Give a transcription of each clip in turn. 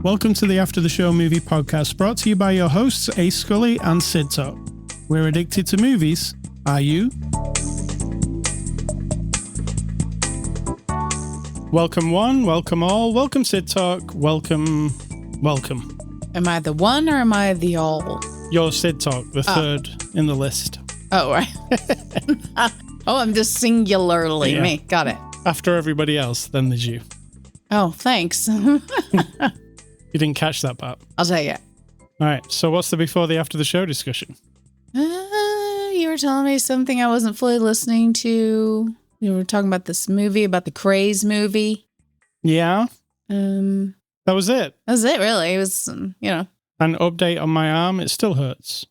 Welcome to the After the Show Movie Podcast, brought to you by your hosts, Ascully and Cidtalk. We're addicted to movies. Are you? Welcome one, welcome all, welcome Cidtalk, welcome. Am I the one or am I the all? You're Cidtalk, the third in the list. Oh, right. Oh, I'm just singularly me. Got it. After everybody else, then there's you. Oh, thanks. You didn't catch that part. I'll tell you. All right, so what's the before the after the show discussion? You were telling me something I wasn't fully listening to. You were talking about this movie, about the Craze movie. Yeah. That That was it. was it, really. It was, An update on my arm, it still hurts.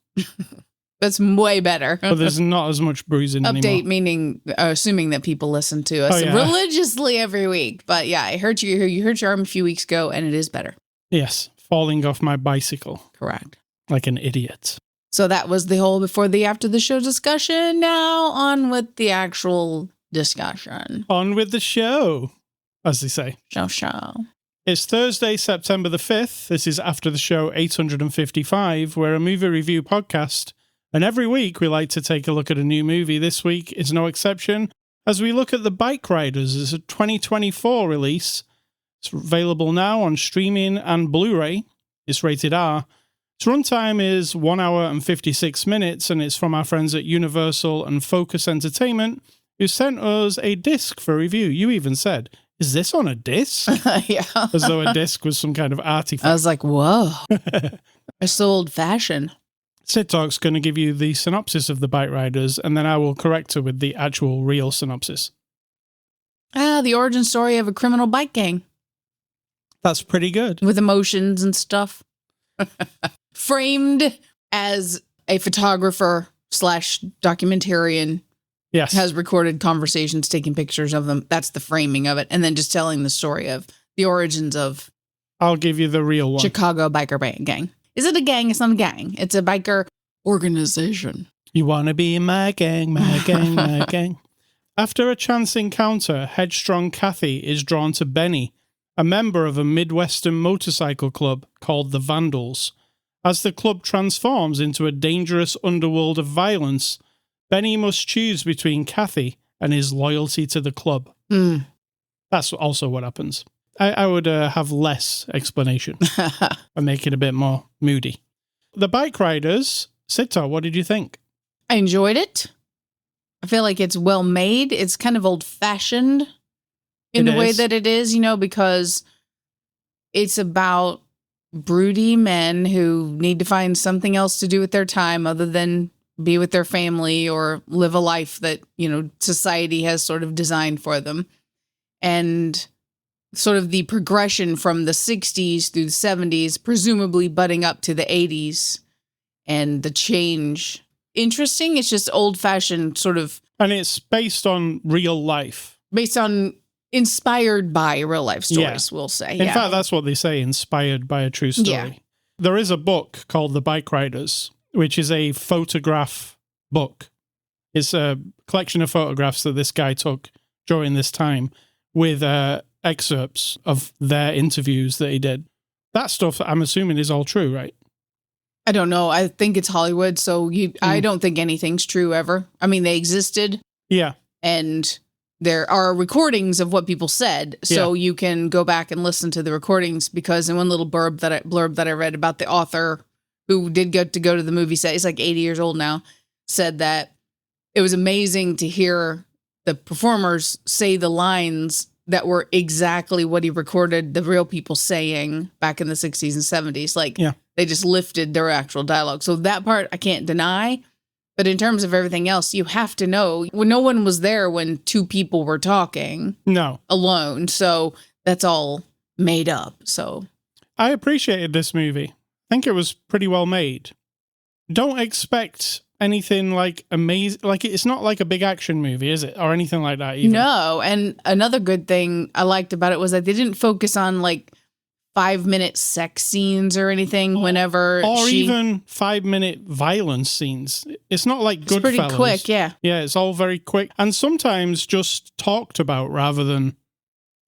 It's way better. But there's not as much bruising Update anymore. meaning, assuming that people listen to us Oh, yeah. religiously every week. But yeah, I heard you hurt your arm a few weeks ago, and it is better. Yes, falling off my bicycle Correct. like an idiot. So that was the whole before the after the show discussion. Now on with the actual discussion. On with the show, as they say. Show. It's Thursday, September the 5th. This is After the Show 855. We're a movie review podcast. And every week we like to take a look at a new movie. This week is no exception, as we look at The Bikeriders. It's a 2024 release. It's available now on streaming and Blu-ray. It's rated R. Its runtime is 1 hour and 56 minutes, and it's from our friends at Universal and Focus Entertainment, who sent us a disc for review. You even said, is this on a disc? Yeah. As though a disc was some kind of artifact. I was like, whoa. It's so old-fashioned. Cidtalk's going to give you the synopsis of The Bikeriders, and then I will correct her with the actual real synopsis. The origin story of a criminal bike gang. That's pretty good. With emotions and stuff. Framed as a photographer / documentarian. Yes. Has recorded conversations, taking pictures of them. That's the framing of it. And then just telling the story of the origins of I'll give you the real one. Chicago biker gang. Is it a gang? It's not a gang. It's a biker organization. You want to be in my gang, my gang, my gang. After a chance encounter, headstrong Kathy is drawn to Benny, a member of a Midwestern motorcycle club called the Vandals. As the club transforms into a dangerous underworld of violence, Benny must choose between Kathy and his loyalty to the club. That's also what happens. I would have less explanation and make it a bit more moody. The Bikeriders, Cidtalk, what did you think? I enjoyed it. I feel like it's well made. It's kind of old-fashioned in the way that it is, because it's about broody men who need to find something else to do with their time other than be with their family or live a life that, society has sort of designed for them. And sort of the progression from the 60s through the 70s, presumably butting up to the 80s, and the change. Interesting. It's just old-fashioned sort of... And it's based on real life. Inspired by real-life stories, we'll say. In fact, that's what they say, inspired by a true story. Yeah. There is a book called The Bikeriders, which is a photograph book. It's a collection of photographs that this guy took during this time with excerpts of their interviews that he did. That stuff, I'm assuming, is all true, right? I don't know. I think it's Hollywood, so I don't think anything's true ever. I mean, they existed. Yeah. And there are recordings of what people said, so you can go back and listen to the recordings, because in one little blurb that I read about the author who did get to go to the movie set, he's like 80 years old now, said that it was amazing to hear the performers say the lines that were exactly what he recorded the real people saying back in the 60s and 70s. Like, they just lifted their actual dialogue. So that part I can't deny. But in terms of everything else, you have to know. No one was there when two people were talking. No. Alone. So that's all made up. So I appreciated this movie. I think it was pretty well made. Don't expect anything like amazing. Like, it's not like a big action movie, is it? Or anything like that even. No. And another good thing I liked about it was that they didn't focus on like 5-minute sex scenes or anything whenever or even 5-minute violence scenes. It's not like Goodfellas. It's pretty quick, yeah. Yeah, it's all very quick. And sometimes just talked about rather than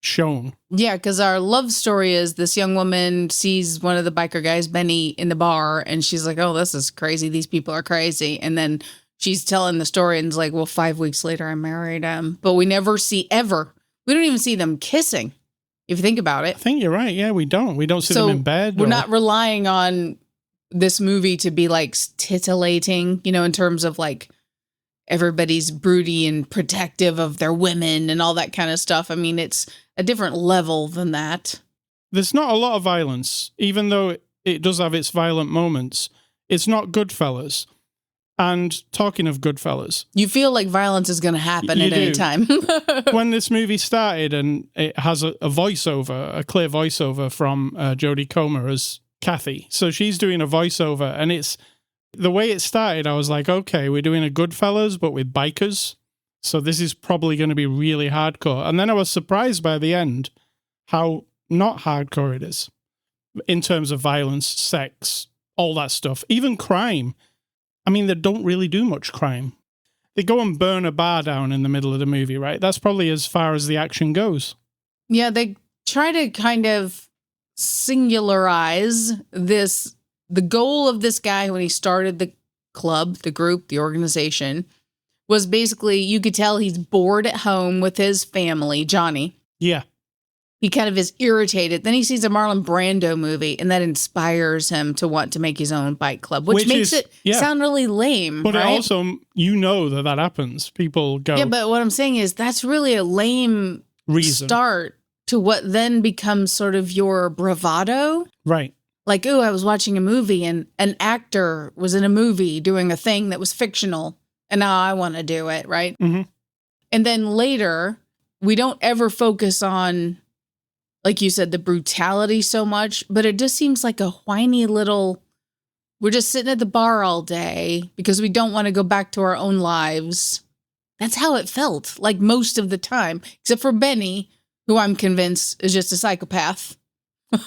shown. Yeah, because our love story is this young woman sees one of the biker guys, Benny, in the bar, and she's like, oh, this is crazy. These people are crazy. And then she's telling the story and it's like, well, 5 weeks later, I married him. But we never see ever. We don't even see them kissing, if you think about it. I think you're right. Yeah, we don't. We don't see them in bed. We're not relying on this movie to be like titillating, in terms of like everybody's broody and protective of their women and all that kind of stuff. I mean, it's a different level than that. There's not a lot of violence, even though it does have its violent moments. It's not Goodfellas. And talking of Goodfellas, you feel like violence is going to happen at any time. When this movie started, and it has a voiceover, a clear voiceover from Jodie Comer as Kathy. So she's doing a voiceover, and it's the way it started. I was like, okay, we're doing a Goodfellas, but with bikers. So this is probably going to be really hardcore. And then I was surprised by the end how not hardcore it is in terms of violence, sex, all that stuff, even crime. I mean, they don't really do much crime. They go and burn a bar down in the middle of the movie, right? That's probably as far as the action goes. Yeah, they try to kind of singularize this. The goal of this guy when he started the club, the group, the organization, was basically, you could tell he's bored at home with his family, Johnny. Yeah. He kind of is irritated. Then he sees a Marlon Brando movie, and that inspires him to want to make his own bike club, which makes it sound really lame. But right? it also, that happens. People go. Yeah, but what I'm saying is that's really a lame start to what then becomes sort of your bravado. Right. Like, oh, I was watching a movie, and an actor was in a movie doing a thing that was fictional, and now I want to do it, right? Mm-hmm. And then later, we don't ever focus on, like you said, the brutality so much, but it just seems like a whiny little, we're just sitting at the bar all day because we don't want to go back to our own lives. That's how it felt, like most of the time, except for Benny, who I'm convinced is just a psychopath.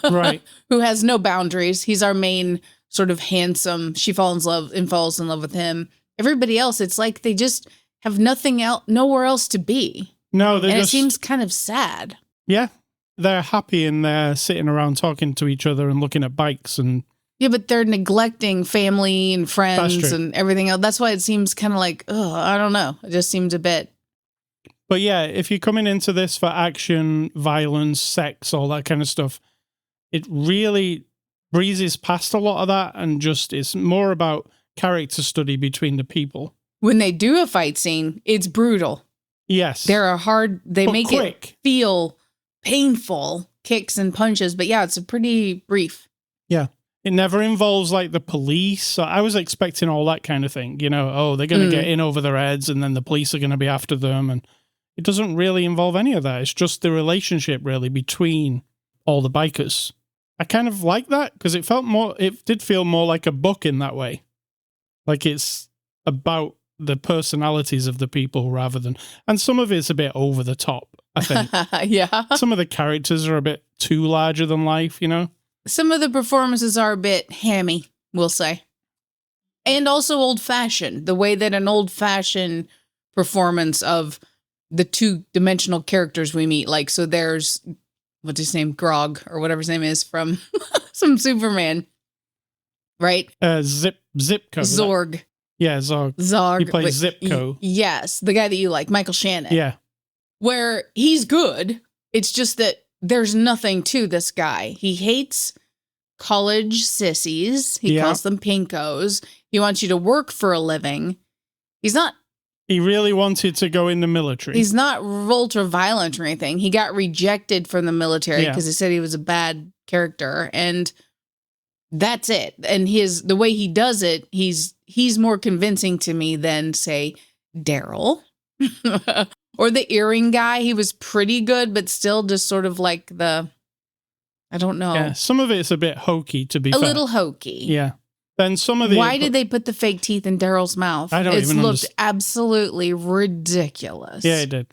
Right. Who has no boundaries. He's our main sort of handsome, she falls in love with him. Everybody else, it's like they just have nothing else, nowhere else to be. No, and it seems kind of sad. Yeah. They're happy and they're sitting around talking to each other and looking at bikes and... Yeah, but they're neglecting family and friends and everything else. That's why it seems kind of like, I don't know. It just seems a bit... But yeah, if you're coming into this for action, violence, sex, all that kind of stuff, it really breezes past a lot of that and just it's more about character study between the people. When they do a fight scene, it's brutal. Yes. They make it feel painful, kicks and punches, but yeah, it's a pretty brief. Yeah. It never involves like the police. So I was expecting all that kind of thing, they're going to get in over their heads and then the police are going to be after them. And it doesn't really involve any of that. It's just the relationship really between all the bikers. I kind of like that because it did feel more like a book in that way. Like it's about the personalities of the people rather than, and some of it's a bit over the top, I think. Yeah. Some of the characters are a bit too larger than life, Some of the performances are a bit hammy, we'll say. And also old-fashioned. The way that an old-fashioned performance of the two-dimensional characters we meet, like, so there's, what's his name, Grog, or whatever his name is from some Superman, right? Zipco. Zorg. Yeah, Zorg. He plays Zipco. Yes, the guy that you like, Michael Shannon. Yeah. Where he's good. It's just that there's nothing to this guy. He hates college sissies. He calls them pinkos. He wants you to work for a living. He really wanted to go in the military. He's not ultra violent or anything. He got rejected from the military because he said he was a bad character, and that's it. And the way he does it, he's more convincing to me than, say, Daryl or the earring guy. He was pretty good, but still just sort of like I don't know. Yeah, some of it's a bit hokey, to be fair. A little hokey. Yeah. Then some of Why did they put the fake teeth in Daryl's mouth? I don't even understand. It looked absolutely ridiculous. Yeah, it did.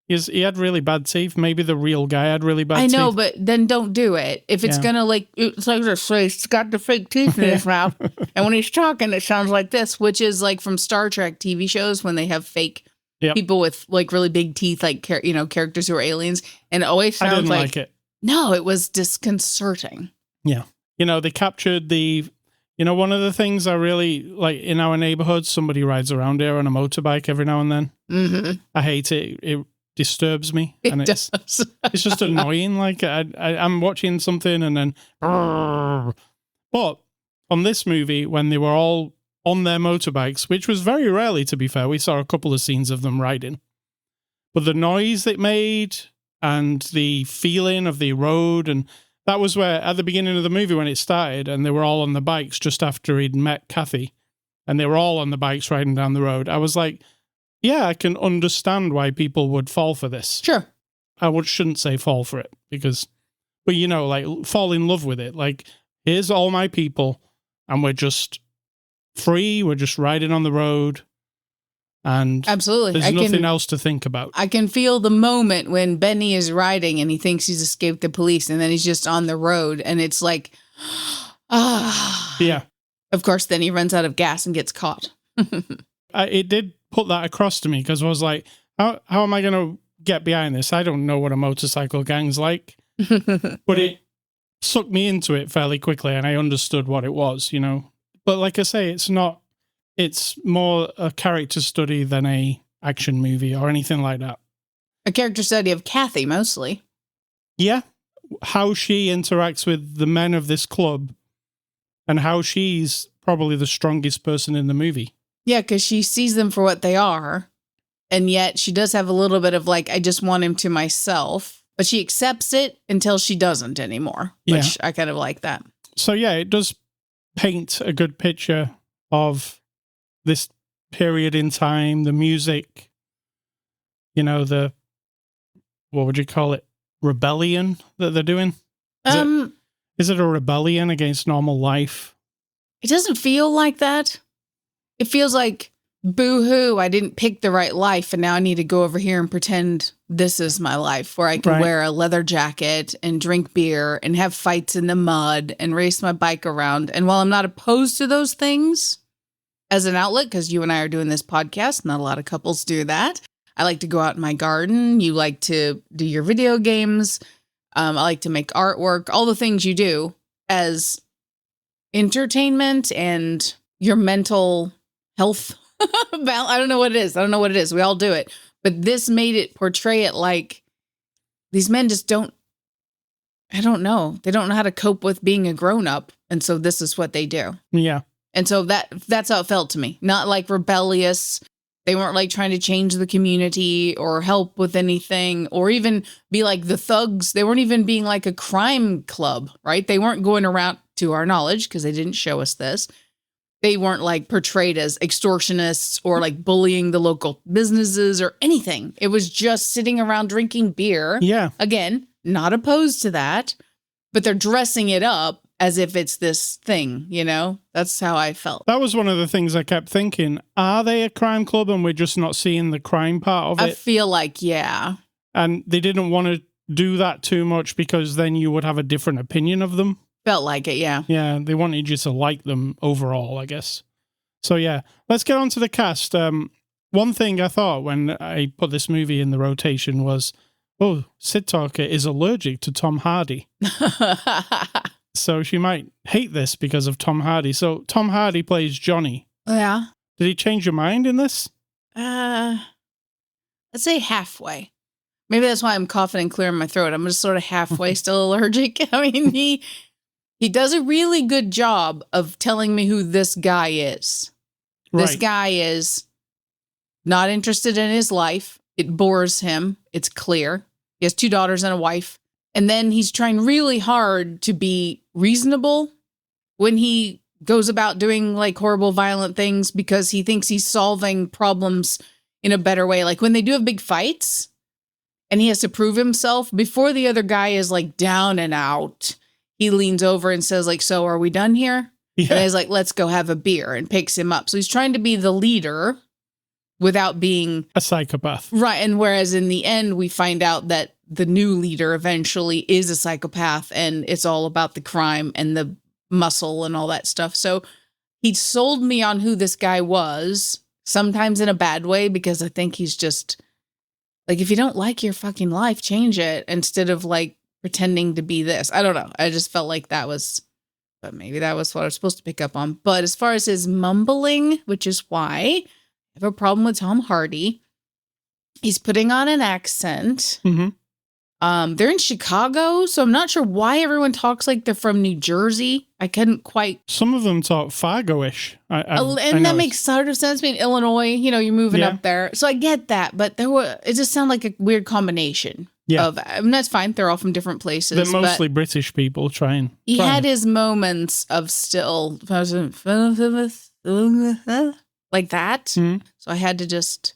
He had really bad teeth. Maybe the real guy had really bad teeth. I know, but then don't do it. If it's gonna it's like this, he's got the fake teeth in his mouth, and when he's talking, it sounds like this, which is like from Star Trek TV shows when they have fake people with like really big teeth, like characters who are aliens, and it always sounds I didn't like it. No, it was disconcerting. Yeah, they captured the. One of the things I really like in our neighborhood, somebody rides around here on a motorbike every now and then. Mm-hmm. I hate it. It disturbs me. And it's just annoying. Like I'm watching something and then. But on this movie, when they were all on their motorbikes, which was very rarely, to be fair, we saw a couple of scenes of them riding. But the noise it made and the feeling of the road, and that was where, at the beginning of the movie when it started, and they were all on the bikes just after he'd met Kathy, and they were all on the bikes riding down the road, I was like, yeah, I can understand why people would fall for this. Sure. I shouldn't say fall for it, but like fall in love with it. Like, here's all my people, and we're just free, we're just riding on the road. And absolutely, there's nothing else to think about. I can feel the moment when Benny is riding and he thinks he's escaped the police, and then he's just on the road, and it's like, yeah. Of course, then he runs out of gas and gets caught. It did put that across to me, because I was like, how am I going to get behind this? I don't know what a motorcycle gang's like. But it sucked me into it fairly quickly, and I understood what it was, But like I say, it's more a character study than a action movie or anything like that. A character study of Kathy, mostly. Yeah. How she interacts with the men of this club, and how she's probably the strongest person in the movie. Yeah, because she sees them for what they are, and yet she does have a little bit of like, I just want him to myself, but she accepts it until she doesn't anymore, which I kind of like that. So yeah, it does paint a good picture of this period in time, the music, what would you call it? Rebellion that they're doing? Is it a rebellion against normal life? It doesn't feel like that. It feels like, boo-hoo, I didn't pick the right life, and now I need to go over here and pretend this is my life, where I can wear a leather jacket and drink beer and have fights in the mud and race my bike around. And while I'm not opposed to those things as an outlet, because you and I are doing this podcast, not a lot of couples do that. I like to go out in my garden. You like to do your video games. I like to make artwork, all the things you do as entertainment and your mental health. I don't know what it is. We all do it. But this made it portray it like these men just don't, I don't know. They don't know how to cope with being a grown up. And so this is what they do. Yeah. And so that's how it felt to me. Not like rebellious. They weren't like trying to change the community or help with anything or even be like the thugs. They weren't even being like a crime club, right? They weren't going around, to our knowledge, because they didn't show us this. They weren't like portrayed as extortionists or like bullying the local businesses or anything. It was just sitting around drinking beer. Yeah. Again, not opposed to that, but they're dressing it up as if it's this thing, That's how I felt. That was one of the things I kept thinking. Are they a crime club and we're just not seeing the crime part of it? I feel like, yeah. And they didn't want to do that too much because then you would have a different opinion of them. Felt like it, yeah. Yeah, they wanted you to like them overall, I guess. So yeah, let's get on to the cast. One thing I thought when I put this movie in the rotation was, Cidtalk is allergic to Tom Hardy. So she might hate this because of Tom Hardy. So Tom Hardy plays Johnny. Yeah. Did he change your mind in this? Let's say halfway. Maybe that's why I'm coughing and clearing my throat. I'm just sort of halfway still allergic. I mean, he does a really good job of telling me who this guy is. Right. This guy is not interested in his life. It bores him. It's clear. He has 2 daughters and a wife. And then he's trying really hard to be reasonable when he goes about doing like horrible, violent things because he thinks he's solving problems in a better way. Like when they do have big fights and he has to prove himself before the other guy is like down and out, he leans over and says like, so are we done here? Yeah. And he's like, let's go have a beer, and picks him up. So he's trying to be the leader without being a psychopath. Right. And whereas in the end, we find out that the new leader eventually is a psychopath and it's all about the crime and the muscle and all that stuff. So he sold me on who this guy was, sometimes in a bad way, because I think he's just like, if you don't like your fucking life, change it instead of like pretending to be this. I don't know. I just felt like that was, but maybe that was what I was supposed to pick up on. But as far as his mumbling, which is why I have a problem with Tom Hardy, he's putting on an accent. Mm-hmm. They're in Chicago, so I'm not sure why everyone talks like they're from New Jersey. I couldn't quite. Some of them talk Fargo-ish. And that makes sort of sense. I mean, Illinois, you're moving up there. So I get that, but it just sounded like a weird combination. Yeah. And that's fine. They're all from different places. They're mostly British people trying. He had his moments of still like that. Mm-hmm. So I had to just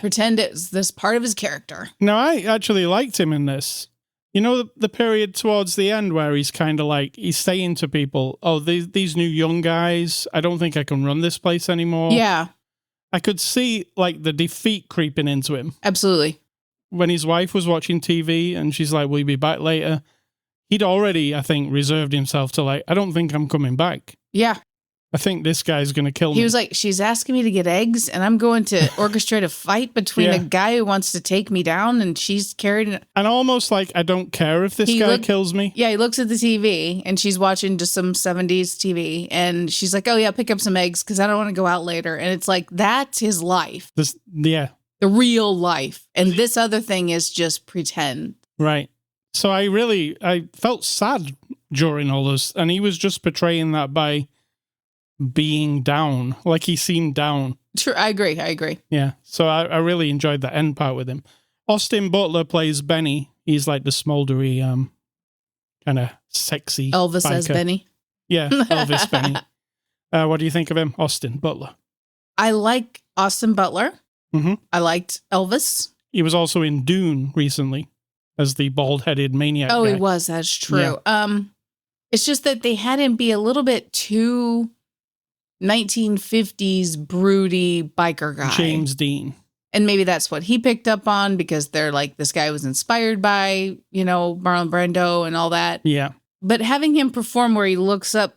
pretend it was this part of his character. No, I actually liked him in this. You know, the period towards the end where he's kind of like, he's saying to people, oh, these new young guys, I don't think I can run this place anymore. Yeah. I could see like the defeat creeping into him. Absolutely. When his wife was watching TV and she's like, will you be back later? He'd already, I think, reserved himself to like, I don't think I'm coming back. Yeah. I think this guy's going to kill me. He was like, she's asking me to get eggs, and I'm going to orchestrate a fight between a guy who wants to take me down, and she's carried... And almost like, I don't care if this guy kills me. Yeah, he looks at the TV, and she's watching just some 70s TV, and she's like, oh yeah, pick up some eggs, because I don't want to go out later. And it's like, that's his life. The real life. And this other thing is just pretend. Right. So I felt sad during all this, and he was just portraying that by being down, like he seemed down. True, I agree. Yeah, so I really enjoyed that end part with him. Austin Butler plays Benny. He's like the smoldery, kind of sexy Elvis biker. as Benny. Yeah, Elvis Benny. What do you think of him, Austin Butler? I like Austin Butler. Mm-hmm. I liked Elvis. He was also in Dune recently as the bald-headed maniac guy. He was. That's true. Yeah. It's just that they had him be a little bit too 1950s broody biker guy. James Dean. And maybe that's what he picked up on because they're like, this guy was inspired by, Marlon Brando and all that. Yeah. But having him perform where he looks up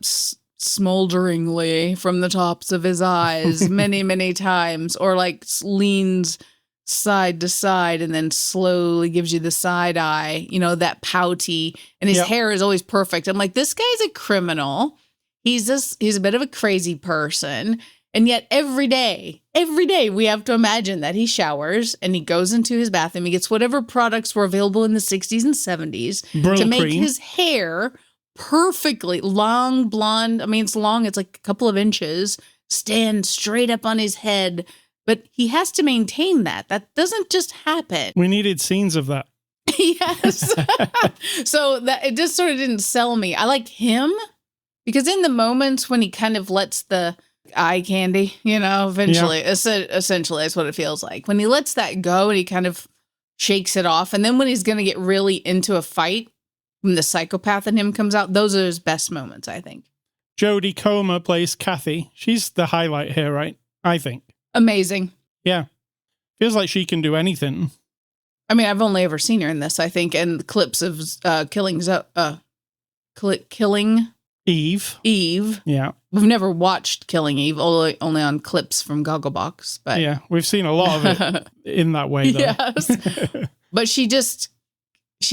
smolderingly from the tops of his eyes many, many times, or like leans side to side and then slowly gives you the side eye, that pouty, and his hair is always perfect. I'm like, this guy's a criminal. He's a bit of a crazy person. And yet every day we have to imagine that he showers and he goes into his bathroom. He gets whatever products were available in the 60s and 70s to make his hair perfectly long, blonde. I mean, it's long. It's like a couple of inches, stand straight up on his head. But he has to maintain that. That doesn't just happen. We needed scenes of that. Yes. So that it just sort of didn't sell me. I like him. Because in the moments when he kind of lets the eye candy, essentially that's what it feels like. When he lets that go and he kind of shakes it off. And then when he's going to get really into a fight, when the psychopath in him comes out, those are his best moments, I think. Jodie Comer plays Kathy. She's the highlight here, right? I think. Amazing. Yeah. Feels like she can do anything. I mean, I've only ever seen her in this, I think, and clips of killing Eve. Yeah. We've never watched Killing Eve, only on clips from Gogglebox. But yeah, we've seen a lot of it in that way, though. Yes. But she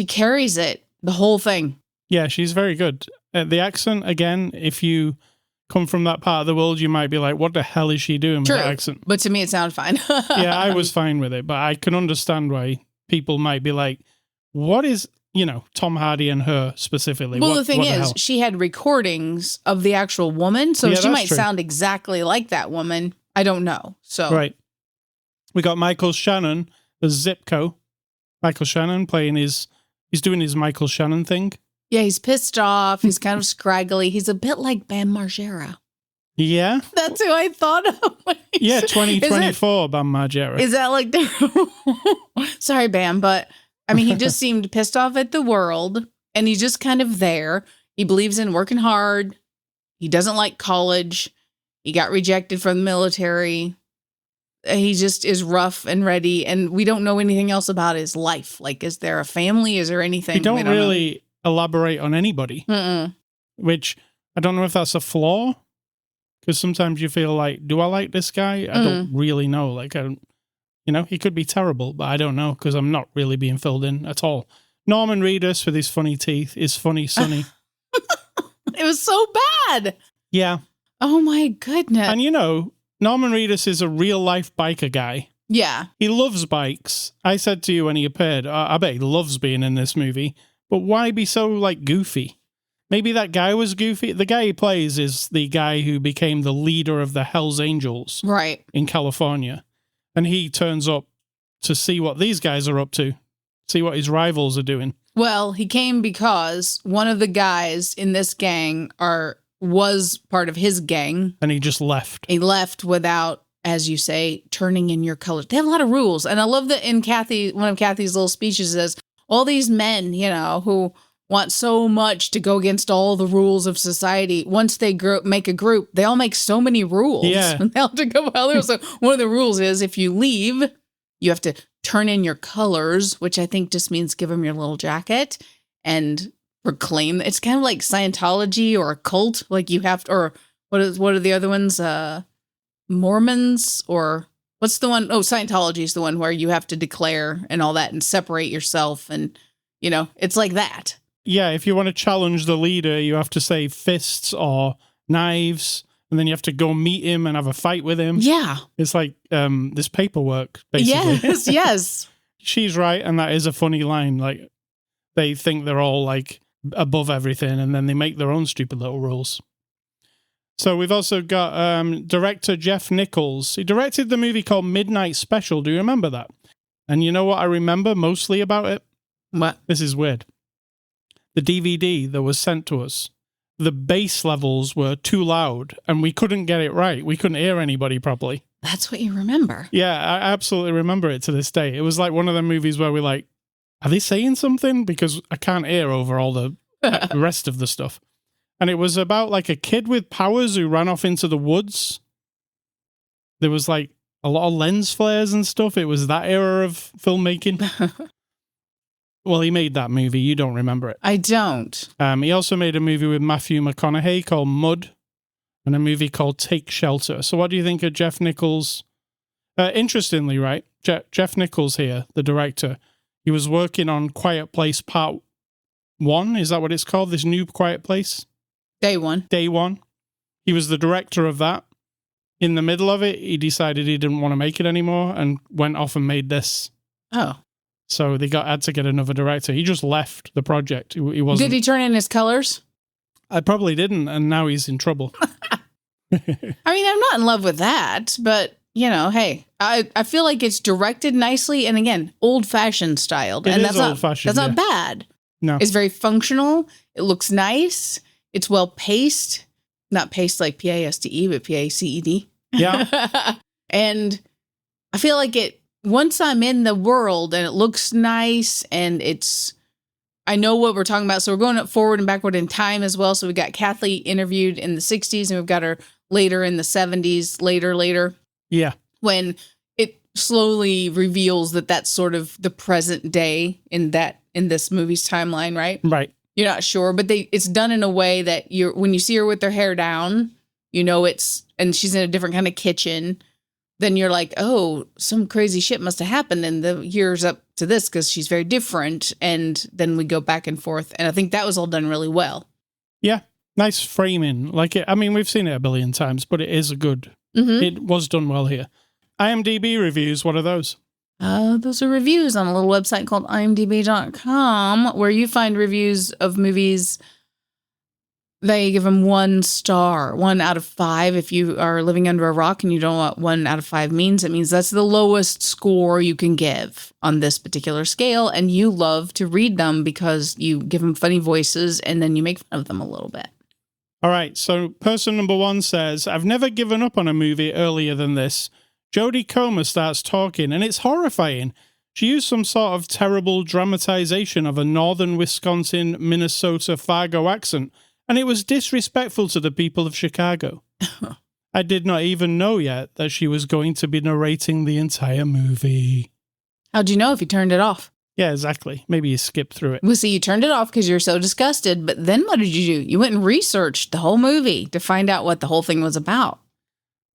carries it, the whole thing. Yeah, she's very good. The accent, again, if you come from that part of the world, you might be like, what the hell is she doing with that accent? But to me, it sounded fine. Yeah, I was fine with it, but I can understand why people might be like, what is... Tom Hardy and her specifically. Well, the thing is, she had recordings of the actual woman, so she might sound exactly like that woman. I don't know. So right. We got Michael Shannon as Zipco. Michael Shannon he's doing his Michael Shannon thing. Yeah, he's pissed off. He's kind of scraggly. He's a bit like Bam Margera. Yeah. That's who I thought of. Yeah, 2024 Bam Margera. Is that like... Sorry, Bam, but... I mean, he just seemed pissed off at the world, and he's just kind of there. He believes in working hard. He doesn't like college. He got rejected from the military. he just is rough and ready, and we don't know anything else about his life. Like, is there a family? Is there anything? We don't really elaborate on anybody, which I don't know if that's a flaw, because sometimes you feel like, do I like this guy? I don't really know. Like, I don't, he could be terrible, but I don't know, because I'm not really being filled in at all. Norman Reedus with his funny teeth is funny, Sonny. It was so bad. Yeah. Oh my goodness. And Norman Reedus is a real life biker guy. Yeah. He loves bikes. I said to you when he appeared, I bet he loves being in this movie, but why be so goofy? Maybe that guy was goofy. The guy he plays is the guy who became the leader of the Hells Angels in California. And he turns up to see what these guys are up to, see what his rivals are doing. Well, he came because one of the guys in this gang was part of his gang. And he just left. He left without, as you say, turning in your colors. They have a lot of rules. And I love that in one of Kathy's little speeches says, all these men, who want so much to go against all the rules of society, once they make a group, they all make so many rules. Yeah. And they have to go out there. So one of the rules is if you leave, you have to turn in your colors, which I think just means give them your little jacket and proclaim. It's kind of like Scientology or a cult. Like you have to, or what are the other ones? Mormons, or what's the one? Oh, Scientology is the one where you have to declare and all that and separate yourself. And, it's like that. Yeah. If you want to challenge the leader, you have to say fists or knives. And then you have to go meet him and have a fight with him. Yeah. It's like this paperwork, basically. Yes, yes. She's right, and that is a funny line. Like, they think they're all, above everything, and then they make their own stupid little rules. So we've also got director Jeff Nichols. He directed the movie called Midnight Special. Do you remember that? And you know what I remember mostly about it? What? This is weird. The DVD that was sent to us, the bass levels were too loud and we couldn't get it right. We couldn't hear anybody properly. That's what you remember. Yeah, I absolutely remember it to this day. It was like one of the movies where we're like, are they saying something? Because I can't hear over all the rest of the stuff. And it was about a kid with powers who ran off into the woods. There was a lot of lens flares and stuff. It was that era of filmmaking. Well, he made that movie. You don't remember it. I don't. He also made a movie with Matthew McConaughey called Mud and a movie called Take Shelter. So what do you think of Jeff Nichols? Interestingly, right, Jeff Nichols here, the director, he was working on Quiet Place Part 1. Is that what it's called? This new Quiet Place? Day one. He was the director of that. In the middle of it, he decided he didn't want to make it anymore and went off and made this. Oh. So they had to get another director. He just left the project. He wasn't. Did he turn in his colors? I probably didn't, and now he's in trouble. I mean, I'm not in love with that, but, hey, I feel like it's directed nicely and, again, old-fashioned styled. It is old-fashioned. That's not bad. No. It's very functional. It looks nice. It's well-paced. Not paced like P-A-S-T-E, but P-A-C-E-D. Yeah. And I feel like once I'm in the world and it looks nice and I know what we're talking about. So we're going forward and backward in time as well. So we got Kathy interviewed in the 60s and we've got her later in the 70s, later. Yeah. When it slowly reveals that that's sort of the present day in this movie's timeline, right? Right. You're not sure, but it's done in a way that when you see her with her hair down, and she's in a different kind of kitchen, then you're like, oh, some crazy shit must have happened in the years up to this because she's very different. And then we go back and forth. And I think that was all done really well. Yeah. Nice framing. We've seen it a billion times, but it is good. Mm-hmm. It was done well here. IMDB reviews, what are those? Those are reviews on a little website called imdb.com where you find reviews of movies. They give them 1 star, 1 out of 5. If you are living under a rock and you don't know what 1 out of 5 means, it means that's the lowest score you can give on this particular scale. And you love to read them because you give them funny voices and then you make fun of them a little bit. All right. So person number 1 says, I've never given up on a movie earlier than this. Jodie Comer starts talking and it's horrifying. She used some sort of terrible dramatization of a northern Wisconsin, Minnesota Fargo accent. And it was disrespectful to the people of Chicago. I did not even know yet that she was going to be narrating the entire movie. How'd you know if you turned it off? Yeah, exactly. Maybe you skipped through it. Well, see, you turned it off because you're so disgusted, but then what did you do? You went and researched the whole movie to find out what the whole thing was about.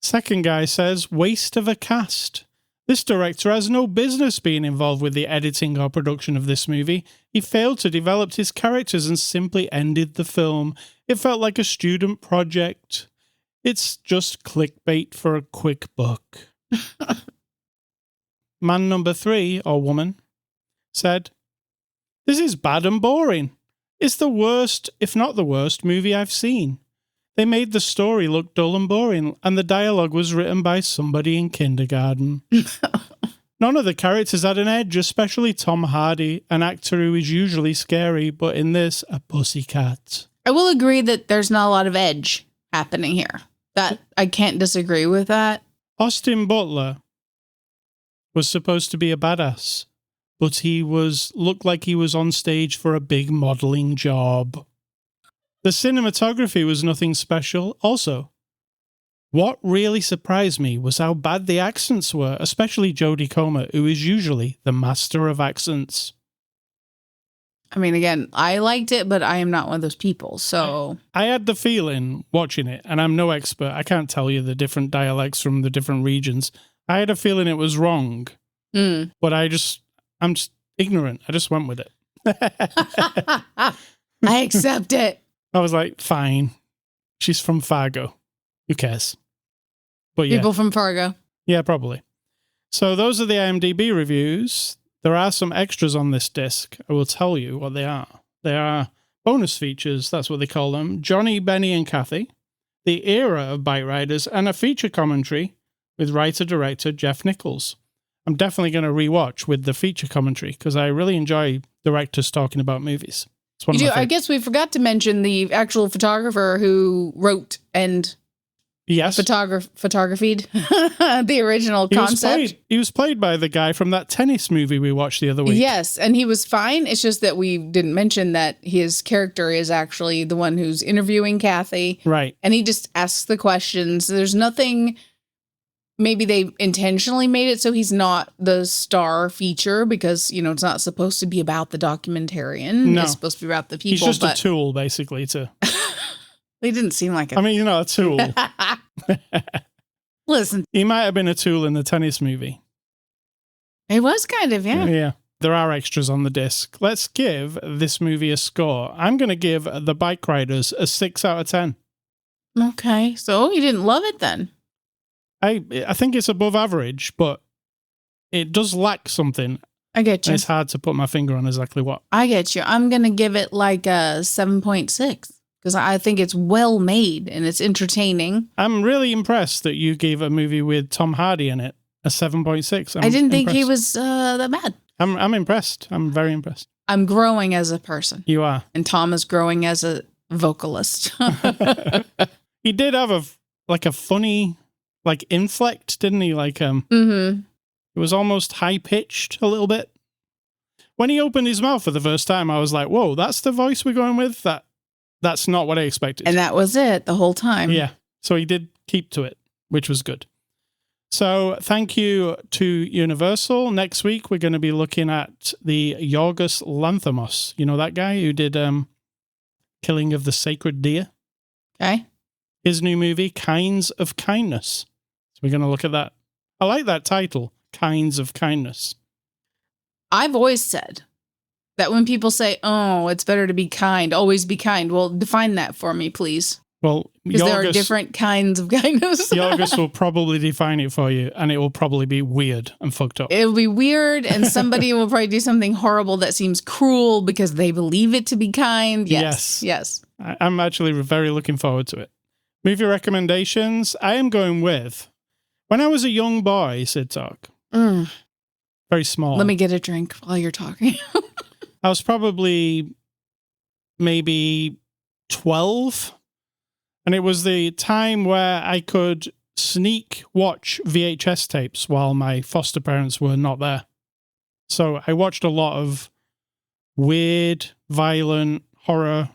Second guy says, waste of a cast. This director has no business being involved with the editing or production of this movie. He failed to develop his characters and simply ended the film. It felt like a student project. It's just clickbait for a quick buck. Man number 3, or woman, said, this is bad and boring. It's the worst, if not the worst, movie I've seen. They made the story look dull and boring, and the dialogue was written by somebody in kindergarten. None of the characters had an edge, especially Tom Hardy, an actor who is usually scary, but in this, a pussycat. I will agree that there's not a lot of edge happening here. That I can't disagree with that. Austin Butler was supposed to be a badass, but he looked like he was on stage for a big modeling job. The cinematography was nothing special. Also, what really surprised me was how bad the accents were, especially Jodie Comer, who is usually the master of accents. I mean, again, I liked it, but I am not one of those people, so... I had the feeling, watching it, and I'm no expert, I can't tell you the different dialects from the different regions. I had a feeling it was wrong, but I'm just ignorant. I just went with it. I accept it. I was like, fine. She's from Fargo. Who cares? But yeah. People from Fargo. Yeah, probably. So those are the IMDB reviews. There are some extras on this disc. I will tell you what they are. They are bonus features, that's what they call them. Johnny, Benny, and Kathy, the era of Bikeriders, and a feature commentary with writer-director Jeff Nichols. I'm definitely going to rewatch with the feature commentary because I really enjoy directors talking about movies. It's one of my favorites. I guess we forgot to mention the actual photographer who wrote and photographied the original concept. He was played by the guy from that tennis movie we watched the other week. Yes, and he was fine. It's just that we didn't mention that his character is actually the one who's interviewing Kathy. Right. And he just asks the questions. There's nothing... Maybe they intentionally made it so he's not the star feature because, you know, it's not supposed to be about the documentarian. No. It's supposed to be about the people. He's just a tool, basically, to... They didn't seem like it. I mean, you know, a tool. Listen. He might have been a tool in the tennis movie. It was kind of, yeah. Yeah. There are extras on the disc. Let's give this movie a score. I'm going to give The Bikeriders a 6 out of 10. Okay. So you didn't love it then? I think it's above average, but it does lack something. I get you. And it's hard to put my finger on exactly what. I get you. I'm going to give it like a 7.6 because I think it's well made and it's entertaining. I'm really impressed that you gave a movie with Tom Hardy in it a 7.6. I didn't think he was that bad. I'm impressed. I'm very impressed. I'm growing as a person. You are. And Tom is growing as a vocalist. He did have a funny... like inflect, didn't he? Like it was almost high pitched a little bit. When he opened his mouth for the first time, I was like, "Whoa, that's the voice we're going with." That's not what I expected. And that was it the whole time. Yeah. So he did keep to it, which was good. So thank you to Universal. Next week we're going to be looking at the Yorgos Lanthimos. You know that guy who did Killing of the Sacred Deer? Okay. His new movie, Kinds of Kindness. So we're going to look at that. I like that title, Kinds of Kindness. I've always said that when people say, oh, it's better to be kind, always be kind. Well, define that for me, please. Well, because there are different kinds of kindness. Yorgos will probably define it for you, and it will probably be weird and fucked up. It'll be weird, and somebody will probably do something horrible that seems cruel because they believe it to be kind. Yes. I'm actually very looking forward to it. Movie recommendations, I am going with, when I was a young boy, Cidtalk. Very small. Let me get a drink while you're talking. I was probably maybe 12, and it was the time where I could sneak watch VHS tapes while my foster parents were not there. So I watched a lot of weird, violent, horror,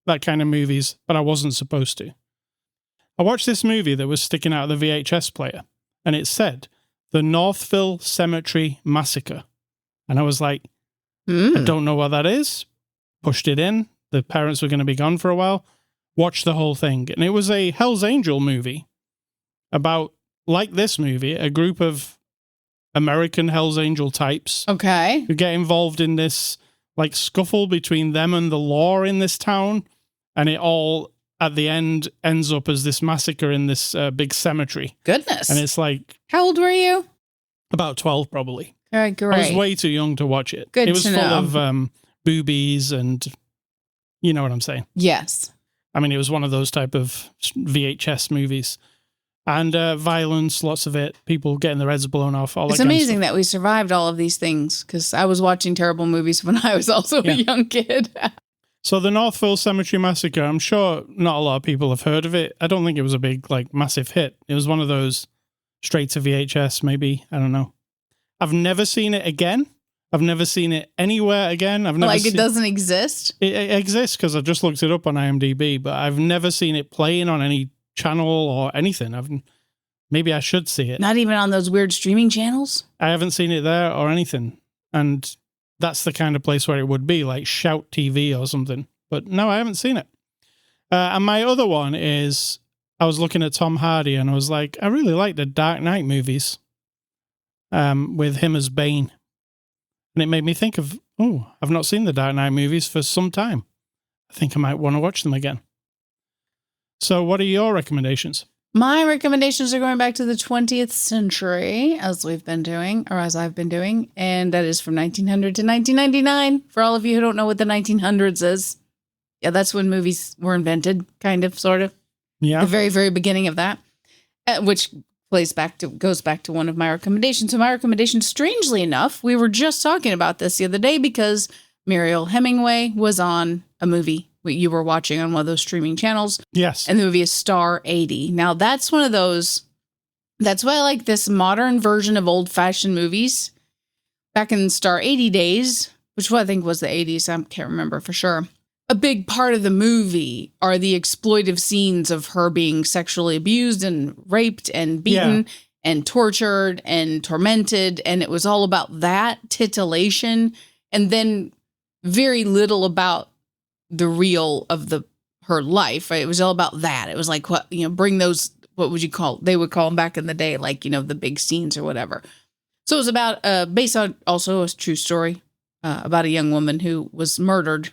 that kind of movies, but I wasn't supposed to. I watched this movie that was sticking out of the VHS player, and it said, The Northville Cemetery Massacre. And I was like, I don't know what that is. Pushed it in. The parents were going to be gone for a while. Watched the whole thing. And it was a Hell's Angel movie about, like this movie, a group of American Hell's Angel types. Okay. Who get involved in this like scuffle between them and the law in this town. And it all, at the end, ends up as this massacre in this big cemetery. Goodness. And it's like... How old were you? About 12, probably. All right, great. I was way too young to watch it. Good It was to full know. of boobies and... You know what I'm saying? Yes. I mean, it was one of those type of VHS movies. And violence, lots of it. People getting their heads blown off. All It's that kind of amazing stuff. that we survived all of these things because I was watching terrible movies when I was also a young kid. So the Northville Cemetery Massacre, I'm sure not a lot of people have heard of it. I don't think it was a big, like, massive hit. It was one of those straight to VHS, maybe. I don't know. I've never seen it again. I've never seen it anywhere again. I've never Like it doesn't exist? It exists because I just looked it up on IMDb, but I've never seen it playing on any channel or anything. Maybe I should see it. Not even on those weird streaming channels? I haven't seen it there or anything. And that's the kind of place where it would be, like Shout TV or something. But no, I haven't seen it. And my other one is, I was looking at Tom Hardy and I was like, I really like the Dark Knight movies with him as Bane. And it made me think of, I've not seen the Dark Knight movies for some time. I think I might want to watch them again. So what are your recommendations? My recommendations are going back to the 20th century, as we've been doing, or as I've been doing, and that is from 1900 to 1999. For all of you who don't know what the 1900s is, yeah, that's when movies were invented, kind of, sort of. Yeah. The very, very beginning of that, which goes back to one of my recommendations. So my recommendation, strangely enough, we were just talking about this the other day because Mariel Hemingway was on a movie you were watching on one of those streaming channels. Yes. And the movie is Star 80. Now, that's one of those, that's why I like this modern version of old-fashioned movies. Back in Star 80 days, which I think was the 80s, I can't remember for sure. A big part of the movie are the exploitive scenes of her being sexually abused and raped and beaten and tortured and tormented. And it was all about that titillation. And then very little about the real of her life. Right? It was all about that. It was like, bring those, what would you call, they would call them back in the day, like, the big scenes or whatever. So it was about, based on also a true story about a young woman who was murdered.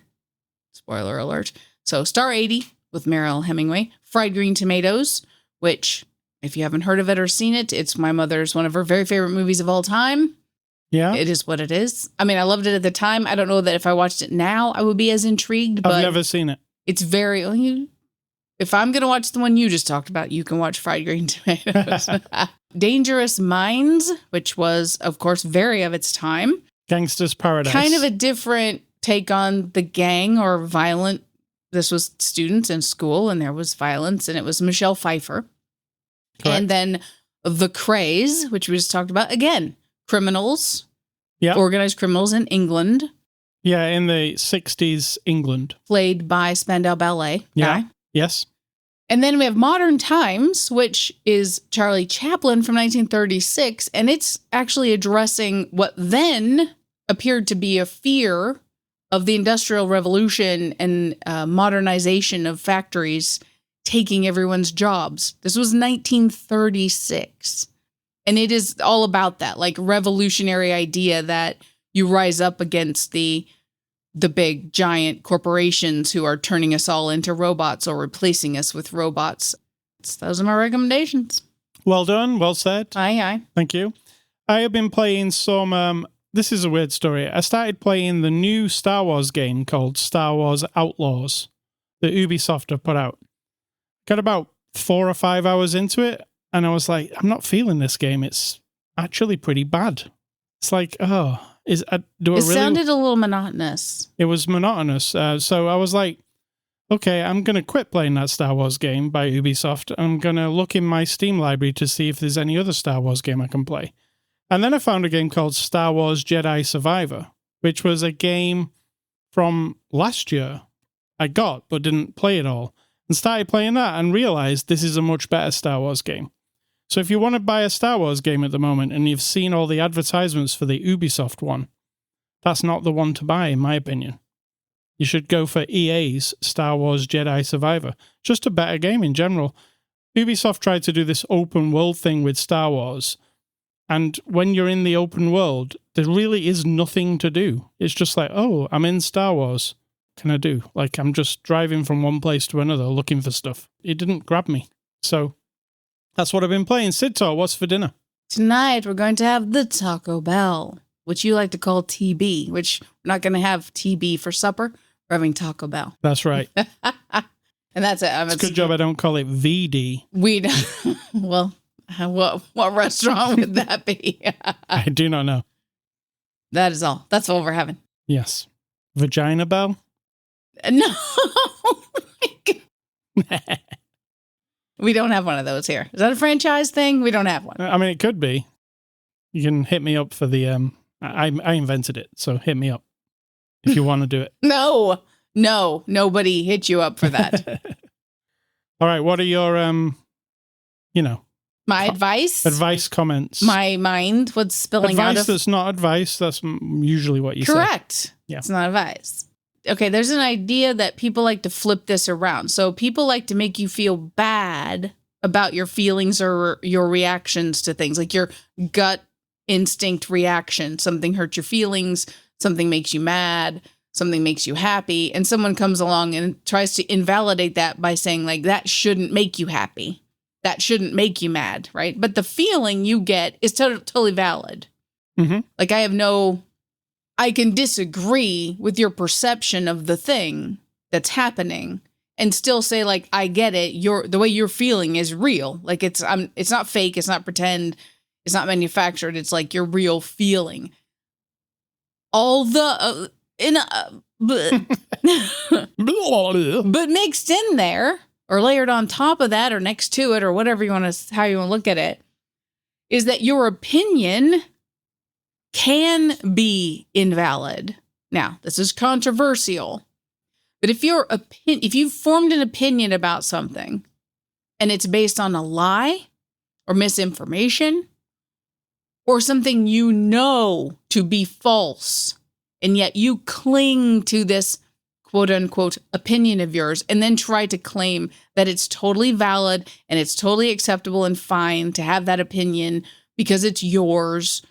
Spoiler alert. So Star 80 with Mariel Hemingway. Fried Green Tomatoes, which, if you haven't heard of it or seen it, it's my mother's one of her very favorite movies of all time. Yeah. It is what it is. I mean, I loved it at the time. I don't know that if I watched it now, I would be as intrigued. But I've never seen it. It's very... If I'm going to watch the one you just talked about, you can watch Fried Green Tomatoes. Dangerous Minds, which was, of course, very of its time. Gangster's Paradise. Kind of a different take on the gang or violent. This was students in school and there was violence and it was Michelle Pfeiffer. Correct. And then The Craze, which we just talked about. Again, criminals, organized criminals in England. Yeah, in the 60s England. Played by Spandau Ballet. Yeah, yes. And then we have Modern Times, which is Charlie Chaplin from 1936. And it's actually addressing what then appeared to be a fear of the Industrial Revolution and modernization of factories taking everyone's jobs. This was 1936. And it is all about that, like revolutionary idea that you rise up against the big giant corporations who are turning us all into robots or replacing us with robots. Those are my recommendations. Well done. Well said. Aye. Thank you. I have been playing some... this is a weird story. I started playing the new Star Wars game called Star Wars Outlaws that Ubisoft have put out. Got about 4 or 5 hours into it, and I was like, I'm not feeling this game. It's actually pretty bad. It's like, it sounded a little monotonous. It was monotonous. So I was like, okay, I'm going to quit playing that Star Wars game by Ubisoft. I'm going to look in my Steam library to see if there's any other Star Wars game I can play. And then I found a game called Star Wars Jedi Survivor, which was a game from last year I got, but didn't play it all. and started playing that and realized this is a much better Star Wars game. So if you want to buy a Star Wars game at the moment and you've seen all the advertisements for the Ubisoft one, that's not the one to buy, in my opinion. You should go for EA's Star Wars Jedi Survivor. Just a better game in general. Ubisoft tried to do this open world thing with Star Wars, and when you're in the open world, there really is nothing to do. It's just like, oh, I'm in Star Wars. What can I do? Like, I'm just driving from one place to another looking for stuff. It didn't grab me. So that's what I've been playing. Cidtalk, what's for dinner? Tonight, we're going to have the Taco Bell, which you like to call TB, which we're not going to have TB for supper. We're having Taco Bell. That's right. And that's it. It's a good job I don't call it VD. Well, what restaurant would that be? I do not know. That is all. That's what we're having. Yes. Vagina Bell? No. We don't have one of those here. Is that a franchise thing? We don't have one. I mean, it could be. You can hit me up for the... I invented it, so hit me up if you want to do it. No, nobody hit you up for that. All right, what are your, my advice? Advice comments. My mind, what's spilling out of... Advice that's not advice, that's usually what you say. Correct. Yeah. It's not advice. Okay, there's an idea that people like to flip this around. So people like to make you feel bad about your feelings or your reactions to things, like your gut instinct reaction. Something hurts your feelings, something makes you mad, something makes you happy, and someone comes along and tries to invalidate that by saying, like, that shouldn't make you happy. That shouldn't make you mad, right? But the feeling you get is totally valid. Mm-hmm. Like, I can disagree with your perception of the thing that's happening and still say, like, I get it. The way you're feeling is real. Like, it's not fake. It's not pretend. It's not manufactured. It's like your real feeling. All the but mixed in there or layered on top of that or next to it or whatever how you want to look at it is that your opinion can be invalid. Now, this is controversial, but if you've formed an opinion about something and it's based on a lie or misinformation or something you know to be false, and yet you cling to this quote unquote opinion of yours and then try to claim that it's totally valid and it's totally acceptable and fine to have that opinion because it's yours,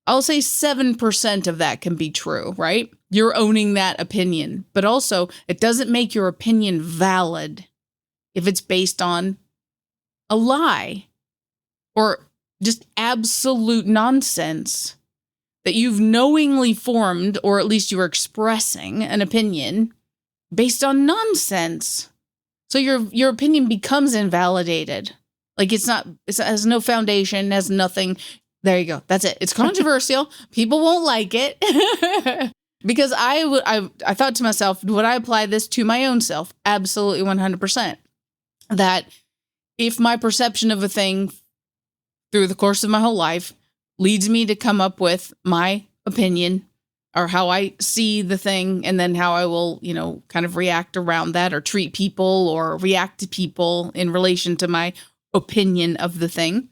I'll say 7% of that can be true, right? You're owning that opinion. But also, it doesn't make your opinion valid if it's based on a lie or just absolute nonsense that you've knowingly formed, or at least you're expressing an opinion based on nonsense. So your opinion becomes invalidated. Like it has no foundation, has nothing. There you go. That's it. It's controversial. People won't like it. Because I thought to myself, would I apply this to my own self? Absolutely 100%. That if my perception of a thing through the course of my whole life leads me to come up with my opinion or how I see the thing and then how I will, kind of react around that or treat people or react to people in relation to my opinion of the thing.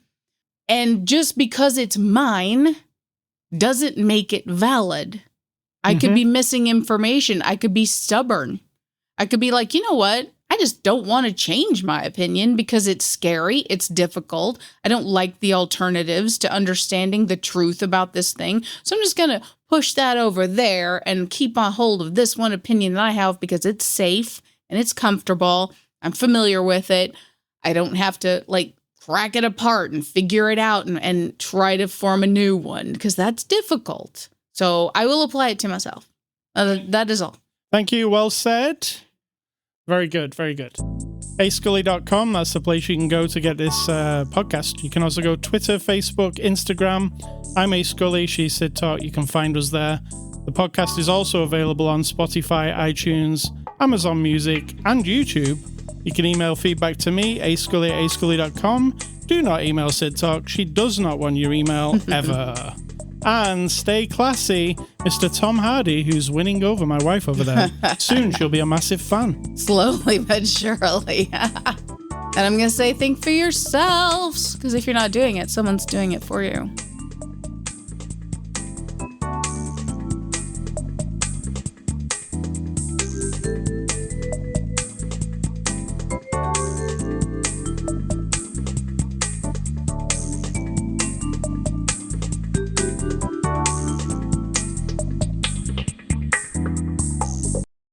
And just because it's mine doesn't make it valid. I could be missing information. I could be stubborn. I could be like, you know what? I just don't want to change my opinion because it's scary. It's difficult. I don't like the alternatives to understanding the truth about this thing. So I'm just going to push that over there and keep on hold of this one opinion that I have because it's safe and it's comfortable. I'm familiar with it. I don't have to crack it apart and figure it out and try to form a new one because that's difficult. So I will apply it to myself. That is all. Thank you. Well said. Very good. Very good. Ascully.com. That's the place you can go to get this podcast. You can also go Twitter, Facebook, Instagram. I'm Ascully. She's Cidtalk. You can find us there. The podcast is also available on Spotify, iTunes, Amazon Music, and YouTube. You can email feedback to me, ascully@ascully.com. Do not email Cidtalk. She does not want your email ever. And stay classy, Mr. Tom Hardy, who's winning over my wife over there. Soon she'll be a massive fan. Slowly but surely. And I'm going to say, think for yourselves, because if you're not doing it, someone's doing it for you.